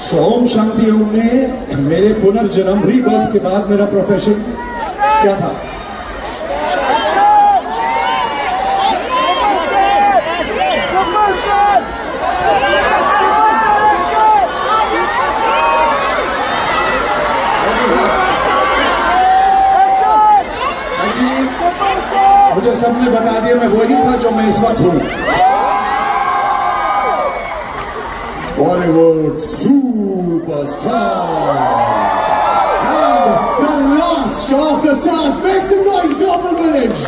So, ओम शांति ओम में मेरे पुनर्जन्म रीबर्थ के बाद मेरा प्रोफेशन क्या था? मुझे सबने बता दिया मैं वही था जो मैं इस वक्त हूं. Bollywood superstar. The last of the stars. Make some noise, Global Village.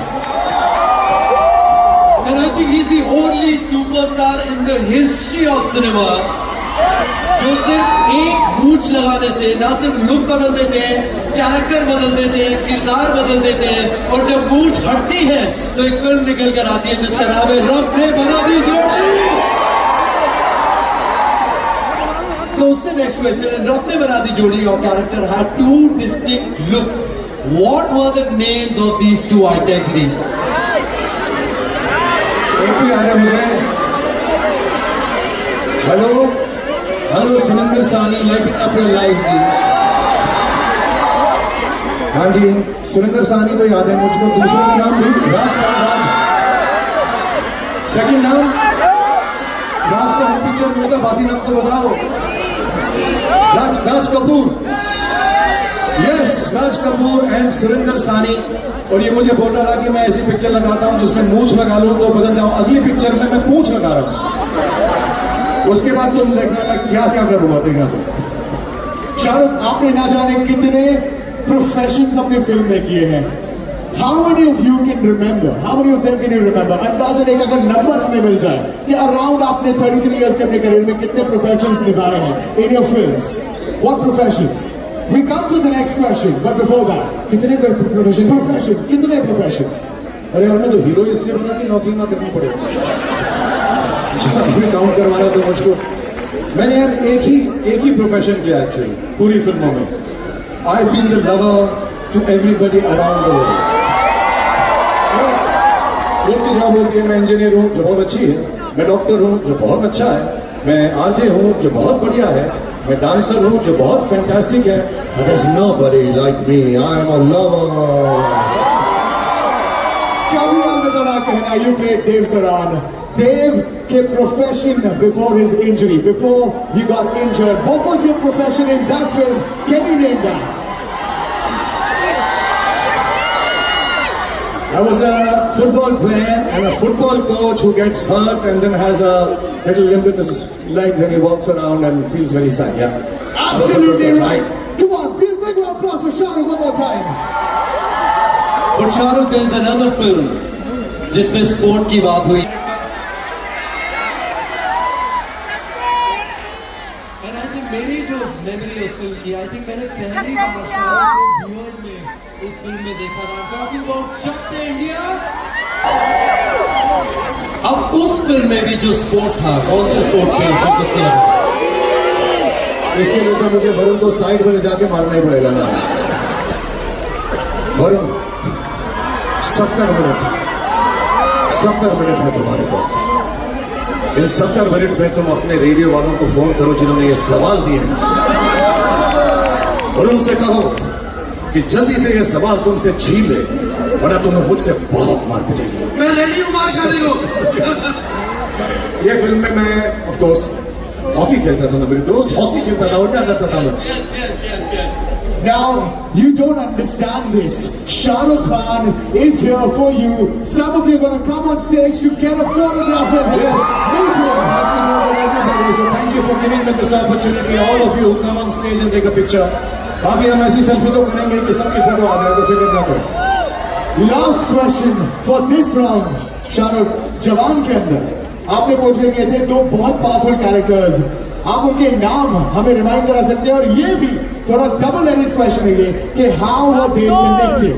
And I think he's the only superstar in the history of cinema जो सिर्फ एक मूंछ लगाने से ना सिर्फ लुक बदल देते हैं, कैरेक्टर बदल देते हैं, किरदार बदल देते हैं, और जब मूंछ हटती है तो एक फिल्म निकल कर आती है जिसका नाम है रब ने बना दी जोड़ी. So उससे नेक्स्ट क्वेश्चन, रब ने बना दी जोड़ी और character had two distinct looks. What were the names of these two identities? एक तो याद है मुझे. हेलो सुरेंद्र सानी, लाइटिंग अप योर लाइफ जी. हाँ जी, सुरेंद्र सानी तो याद है मुझको. दूसरा का नाम भी राज. सेकंड नाम राज का हर पिक्चर में होगा, बाकी नाम तो बताओ. राज कपूर. Yes, Raj Kapoor and Surendra Saani. और ये मुझे बोल रहा था कि मैं ऐसी पिक्चर लगाता हूं जिसमें मूंछ लगा लूं तो बदल जाऊं. अगली पिक्चर में मैं पूंछ लगा रहा हूं, उसके बाद तुम देखना मैं क्या क्या करूंगा, देखना तुम. शाहरुख, आपने ना जाने कितने प्रोफेशंस अपने फिल्म में किए हैं. How many of you can remember? How many of them can you remember? अंदाजा एक अगर नंबर हमें मिल जाए कि अराउंड आपने 33 इयर्स के अपने करियर में कितने प्रोफेशंस निभाए हैं in your films? What professions? We come to the next question, but before that, कितने प्रोफेशन? कितने प्रोफेशंस? अरे यार, मैं तो हीरो इसलिए बना कि नौकरी ना करनी पड़े. अभी काउंट करवाना तो मुझको. मैंने यार एक ही प्रोफेशन किया एक्चुअली पूरी फिल्मों में. I been the lover to everybody around the world. उनकी जॉब होती है. मैं इंजीनियर हूँ जो बहुत अच्छी है, मैं डॉक्टर हूँ जो बहुत अच्छा है, मैं आरजे हूँ जो बहुत बढ़िया है, मैं डांसर हूँ जो बहुत फैंटास्टिक है. There is nobody like me. I am a lover. You played Dev Saran. Dev के profession before his injury, before you got injured. What was your profession in that film? Can you name that? I was a football player and a football coach who gets hurt and then has a little limp in his legs and he walks around and feels very sad. Yeah. Absolutely right. Come on, big applause for Shahrukh one more time. But Shahrukh, there is another film जिसमें sport की बात हुई. And I think मेरी जो memory उस film की, I think मैंने पहली बार शाहरुख को व्यूअर्स में इस फिल्म में देखा था. Talking about Chak De India. अब उस फिल्म में भी जो स्पोर्ट था, कौन से स्पोर्ट पे फोकस किया? इसके लिए तो मुझे वरुण को साइड में ले जाके मारना ही पड़ेगा ना. वरुण, 70 मिनट है तुम्हारे पास. इन 70 मिनट में तुम अपने रेडियो वालों को फोन करो जिन्होंने ये सवाल दिए हैं और उनसे कहो कि जल्दी से ये सवाल तुमसे छीन ले, वरना तुम्हें मुझसे बहुत मार पिटेगी. मैं रेडी हूं मार खाने को. ये फिल्म में मैं ऑफ कोर्स हॉकी खेलता था ना. मेरे दोस्त हॉकी खेलता था और क्या करता था मैं. Yes. Now, you don't understand this. Shah Rukh Khan is here for you. Some of you are going to come on stage to get a photograph with him. Yes. Meet him. So thank you for giving me this opportunity. All of you who come on stage and take a picture. बाकी हम ऐसी selfie तो करेंगे कि सबकी photo आ जाए, तो फिक्र ना करें. Last question for this round. Shah Rukh, जवान के अंदर आपने पोर्ट्रे किए थे दो बहुत पावरफुल कैरेक्टर्स. आप उनके नाम हमें रिमाइंड करा सकते हैं और ये भी थोड़ा डबल एडिट क्वेश्चन है ये कि हाउ वर दे कनेक्टेड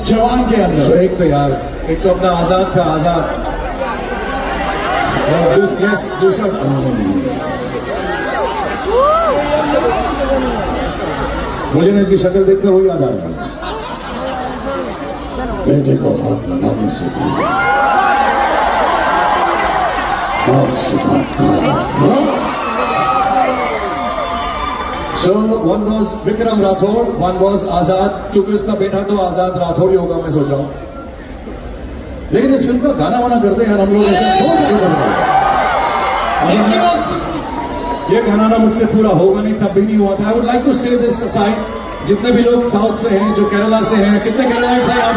जवान के तो अंदर। एक तो यार, एक तो अपना आजाद था, आजाद, और दूसरा मुझे ना इसकी शक्ल देखकर वो याद आ रहा, बेटे को हाथ लगाने से पहले बाप से बात करो। So one was Vikram Rathore, one was आजाद, क्योंकि उसका बेटा तो आजाद राठौड़ ही होगा मैं सोच रहा हूं। लेकिन इस फिल्म का गाना वाना करते हैं यार हम लोग ऐसे बहुत अच्छे कर रहे हैं। ये गाना ना मुझसे पूरा होगा नहीं, तब भी नहीं हुआ था। आई वुड लाइक टू से दिस साइड, जितने भी लोग साउथ से हैं, जो केरला से हैं, कितने केरलाइट्स हैं आप,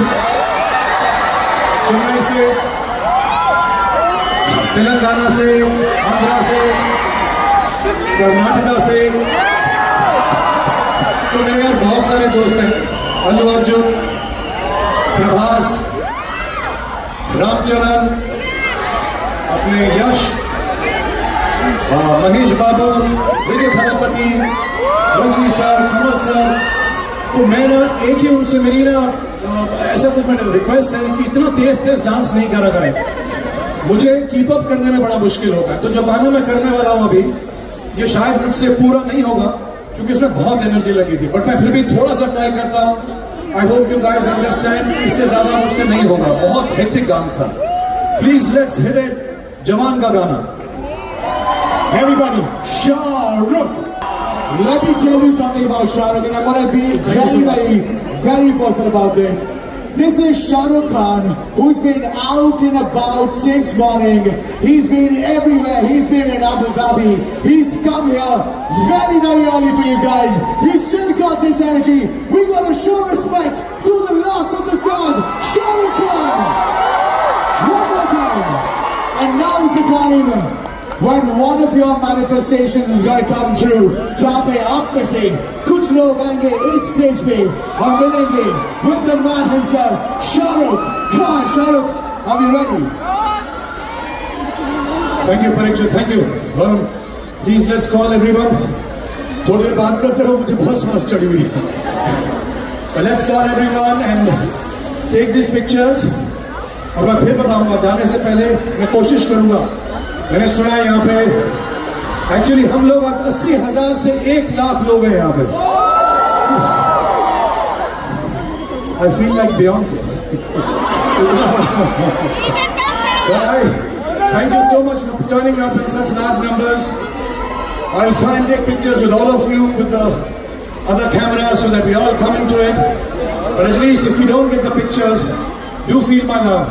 चेन्नई से, तेलंगाना से, आंध्रा से, कर्नाटका से, तो मेरे यार बहुत सारे दोस्त हैं, अल्लू अर्जुन, प्रभास, रामचरण, अपने यश, महेश बाबू, विजय थालापति, रजनी सर, कमल सर, तो मैं ना एक ही उनसे मेरी ना ऐसा कुछ मेरा रिक्वेस्ट है कि इतना तेज तेज डांस नहीं करा करें, मुझे कीप अप करने में बड़ा मुश्किल होता है। तो जो गाना मैं करने वाला हूं अभी, ये शायद मुझसे पूरा नहीं होगा क्योंकि इसमें बहुत एनर्जी लगी थी, बट मैं फिर भी थोड़ा सा ट्राई करता हूं। I hope you guys understand, इससे ज्यादा मुझसे नहीं होगा, बहुत हेक्टिक गाना था। प्लीज लेट्स हिट इट, जवान का गाना। Everybody, Shah Rukh. Let me tell you something about Shah Rukh, and I'm going to be very personal about this. This is Shah Rukh Khan, who's been out and about since morning. He's been everywhere. He's been in Abu Dhabi. He's come here very early for you guys. He's still got this energy. We got to show respect to the last of the stars, Shah Rukh Khan. One more time. And now's the time when one of your manifestations is going to come true. जहाँ पे आप में से कुछ लोग आएंगे इस stage पे और मिलेंगे with the man himself, Shah Rukh Khan. Shah Rukh, are you ready? Thank you Parikshit, thank you Varun. Please let's call everyone. थोड़ी देर बात करते रहो, मुझे बहुत सांस चढ़ी हुई है। Let's call everyone and take this pictures. और मैं फिर बताऊंगा, जाने से पहले मैं कोशिश करूंगा, मैंने सुना है यहाँ पे एक्चुअली हम लोग आज 80,000 से 1 लाख लोग हैं यहाँ पे। I feel like Beyonce. Thank you so much for turning up in such large numbers. I'll try and take pictures with all of you with the other cameras so that we all come into it. But at least if you don't get the pictures, do feel my love.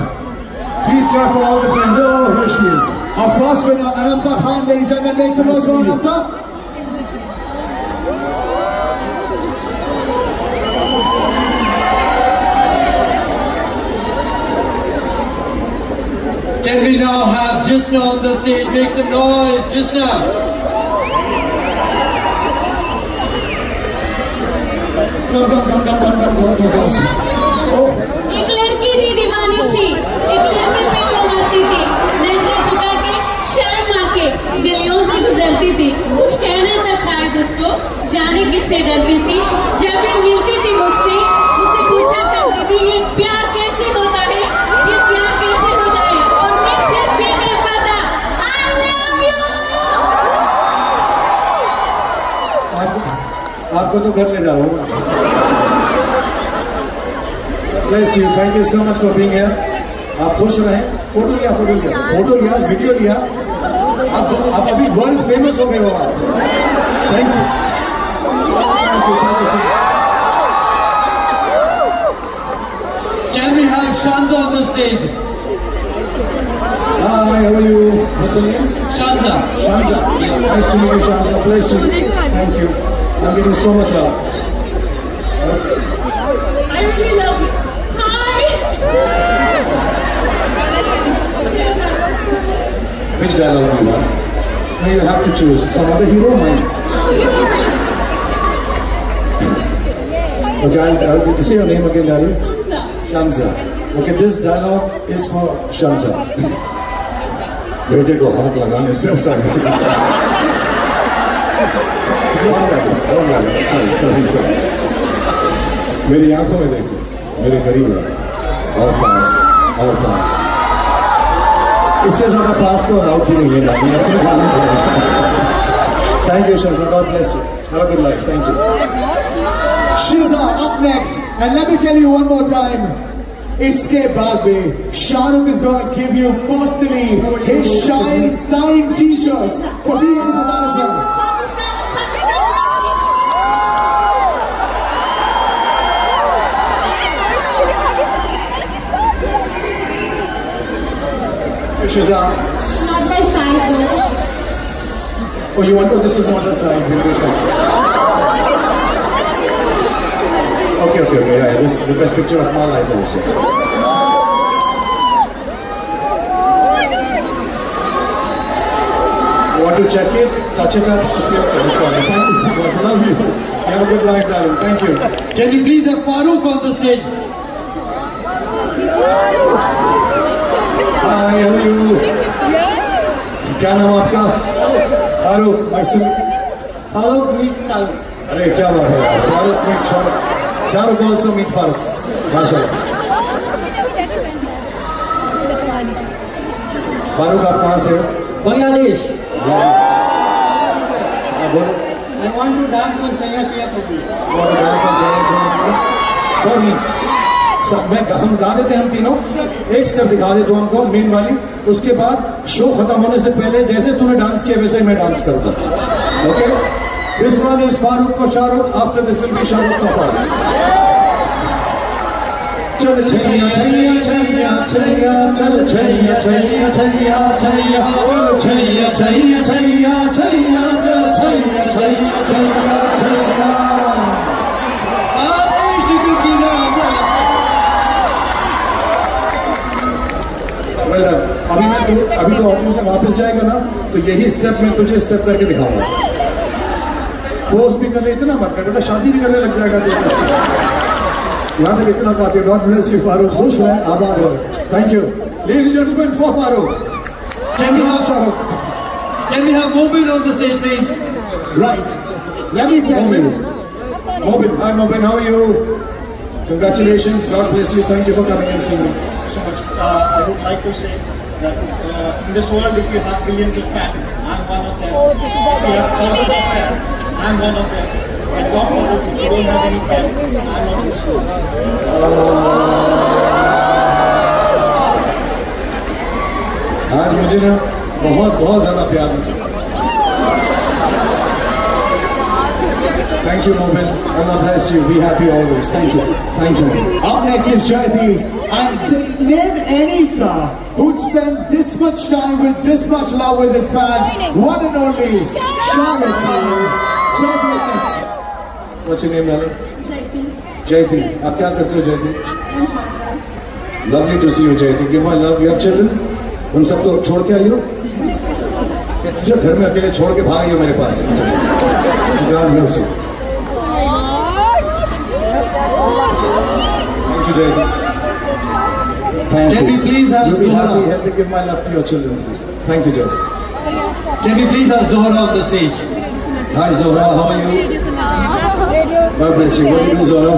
Please clap for all the friends. Oh, here she is. Our first winner, Anamta Khan, ladies and gentlemen, make some noise for Anamta. Can we now have Jisna on the stage? Make some noise, Jisna. Come, class. Oh. एक लड़की थी दीवानी सी, एक लड़की पे लगाती थी, नजरें झुका के शर्म आके गलियों से गुजरती थी। कुछ कहना था शायद उसको, जाने किससे डरती थी। जब भी मिलती थी मुझसे पूछा करती थी, ये प्यार कैसे होता है, ये प्यार कैसे होता है। और मैं सिर्फ ये कह पाता, I love you। आपको तो घर ले जा रहा हूँ। Bless you. Thank you so much for being here. आप खुश रहें। फोटो लिया, वीडियो लिया। आप अभी वर्ल्ड फेमस हो गए हो आप। Thank you. Can we have Shanza on the stage? Hi, how are you? What's your name? Shanza. Shanza. Nice to meet you, Shanza. Bless you. Thank you. I'm getting so much love. I really love you. Hi. Which dialogue do you want? Now you have to choose. Some other hero, mine. You're right. Okay, I'll say your name again, Lali. Hamza. Shanza. Okay, this dialogue is for Shanza. बेटे को हाथ लगाने से मेरी आंखों में देखो, मेरे करीब है, और पास। इससे ज्यादा पास तो अलाउड भी नहीं है दादी, अपने खाने को। Thank you Sharma, God bless you, have a good life, thank you. Shiza up next, and let me tell you one more time. इसके बाद में Shahrukh is going to give you personally his Shine signed T-shirts. So be ready for that as well. Shiza, Not by size though. oh you want to, this is not a sign, okay, yeah, this is the best picture of my life also. You want to check it, touch it up, okay, thank you so much, love you. Have a good life, darling, thank you. Can you please have Farooq on the stage? Hi, how are you? क्या नाम आपका? Farooq, nice to meet you. Farooq meets Shahrukh. अरे क्या बात है यार, Farooq meet Shahrukh also meet Farooq, माशाल्लाह। फारूक आप कहाँ से हो? Bangladesh. हाँ बोलो। I want to dance on Chaya Chaya for you. Want to dance on Chaya Chaya for me? सब हम गा देते हैं हम तीनों, एक स्टेप दिखा दे तो हमको मेन वाली, उसके बाद शो खत्म होने से पहले जैसे तूने डांस किया वैसे मैं डांस करूंगा, okay? This one is Farooq for Shahrukh, after this will be Shahrukh for Farooq. चल छैया छैया छैया छैया, चल छैया छैया छैया छैया, चल छैया छैया छैया छैया, चल छैया छैया छैया छैया। सारे शुक्र की राजा। Well done. अभी तो ऑडियंस से वापस जाएगा ना, तो यही स्टेप मैं तुझे स्टेप करके दिखाऊंगा। पोज भी करने इतना मत कर बेटा, शादी भी करने लग जाएगा तो। यहाँ तक इतना काफी। गॉड ब्लेस यू फारूक, खुश रहे, आबाद रहे। Thank you ladies and gentleman for Farooq. Can we have Shahrukh, Can we have Mobin on the stage, please? Right. Let me tell you. Mobin, hi Mobin, how are you? Congratulations, God bless you. Thank you for coming and seeing me. So much. I would like to say that in this world, if you have millions of fans, I'm one of them. If you have thousands of fans, I'm one of them. And God forbid, if you don't have any fans, I'm not in this world. आज मुझे ना बहुत ज्यादा प्यार मिला। Thank you, Mobin. Allah bless you. Be happy always. Thank you. Thank you. Up next is Jayati, and name any star who'd spend this much time with this much love with his fans. One and only Shahrukh Khan. Jayati up next. What's your name, darling? Jayati, Jayati. आप क्या करते हो जयती? I'm housewife. Lovely to see you, Jayati. Give my love. You have children? उन सबको छोड़ के आई हो? मुझे घर में अकेले छोड़ के भाग आई हो मेरे पास से। God bless you. Thank you, Jayati. Thank Can you. we please have You be Zohra? happy. Healthy. Give my love to your children, please. Thank you, Jayati. Can we please have Zohra on the stage? Hi, Zohra. How are you? God bless you. What do you do, Zohra?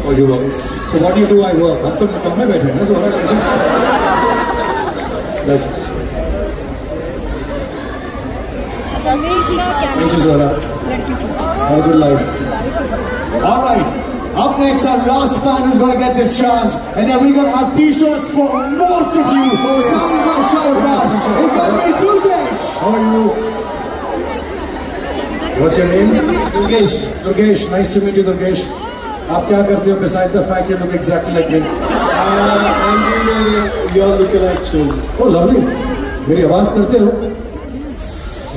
Oh, you work. So what do you do? I work. हम तो कम में बैठे हैं ना, Zohra कैसे? Bless you. Thank you, Zohra. Have a good life. All right. Up next, our last fan who's going to get this chance, and then we're going to have T-shirts for most of you. Signed by Shahrukh Khan. It's going to be Durgesh. How are you? What's your name? Durgesh. Durgesh. Nice to meet you, Durgesh. आप क्या करते हो besides the fact you look exactly like me? I'm doing your lookalike shows. Oh, lovely. मेरी आवाज करते हो?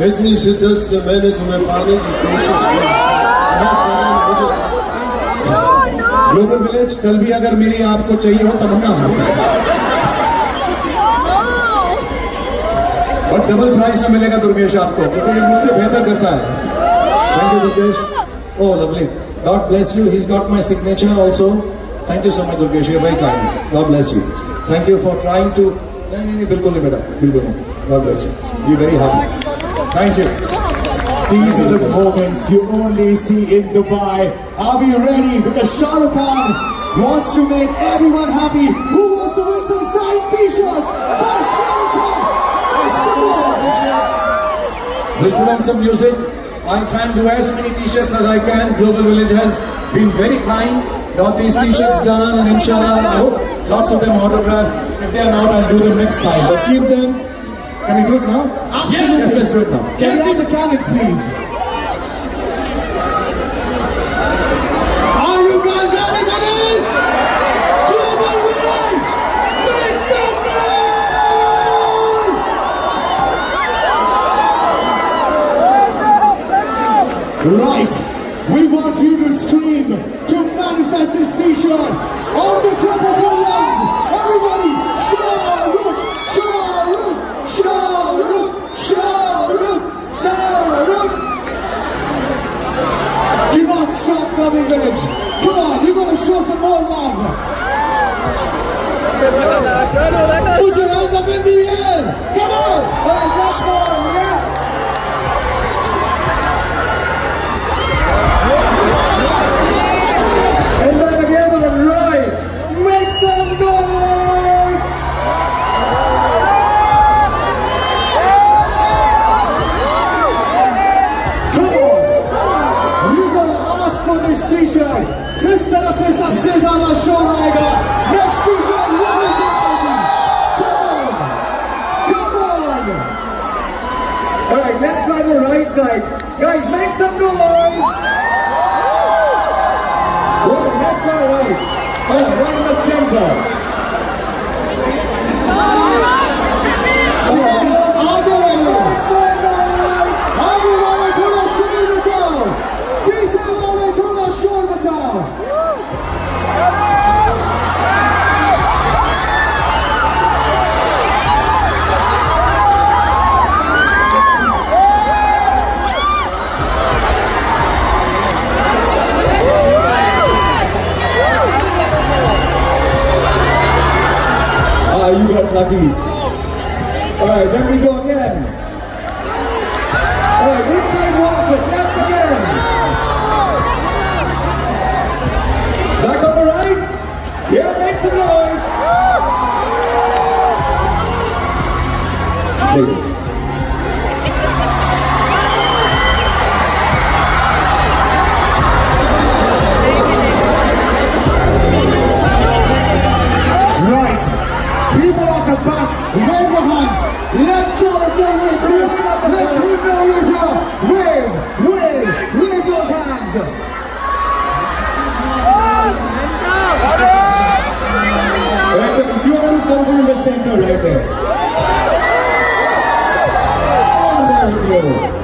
इतनी शिद्दत से मैंने तुम्हें पाने की कोशिश की। ग्लोबल विलेज कल भी अगर मेरी आपको चाहिए हो तमन्ना हो, और डबल प्राइस में मिलेगा दुर्गेश आपको, क्योंकि ये मुझसे बेहतर करता है। Thank you Durgesh. Oh lovely, God bless you. He got my signature also. Thank you so much Durgesh, you very kind. God bless you. Thank you for trying to. नहीं बिल्कुल नहीं बेटा, बिल्कुल नहीं। God bless you, be very happy. Thank you. These are the moments you only see in Dubai. Are we ready? Because Shah Rukh Khan wants to make everyone happy. Who wants to win some signed t-shirts by Shah Rukh Khan? We'll put on some music. I'll try and do as many t-shirts as I can. Global Village has been very kind. Got these t-shirts done, and inshallah, I hope lots of them autographed. If they are not, I'll do them next time. But keep them. Can we do it now? Absolutely. Yes, let's do it now. Can we have the cannons, please? Are you guys ready for this? Global Village! Make some noise! Right. We want you to scream to manifest this t-shirt on the top of your lungs. Everybody, Shah Rukh, Shah Rukh, Shah Rukh, Shah Rukh, Shah Rukh. Do not stop, Global Village. Come on, you gotta show some more love. Put your hands up in the air. Come on. Hey, that's one, yeah. And then again on the right, make some noise! Come on. You gotta ask for this t-shirt. जिस तरफ से सबसे ज्यादा शोर आएगा, next t-shirt वहीं से आएगी. Come on. Alright, let's try the right side. Guys, make some noise! Well, left or right? Alright, right in the center. Alright, आगे वाले. make some noise! आगे वाले थोड़ा शोर मचाओ. पीछे वाले थोड़ा शोर मचाओ. You got lucky. Alright, then we go again. Alright, which side wants it? Left again. Back on the right. Yeah, make some noise. There it is. Right. People at the back, wave your hands. Let John know you exist. Let him know you're here. Wave, wave, wave those hands. Right there. You want to do something in the center right there. And there we go.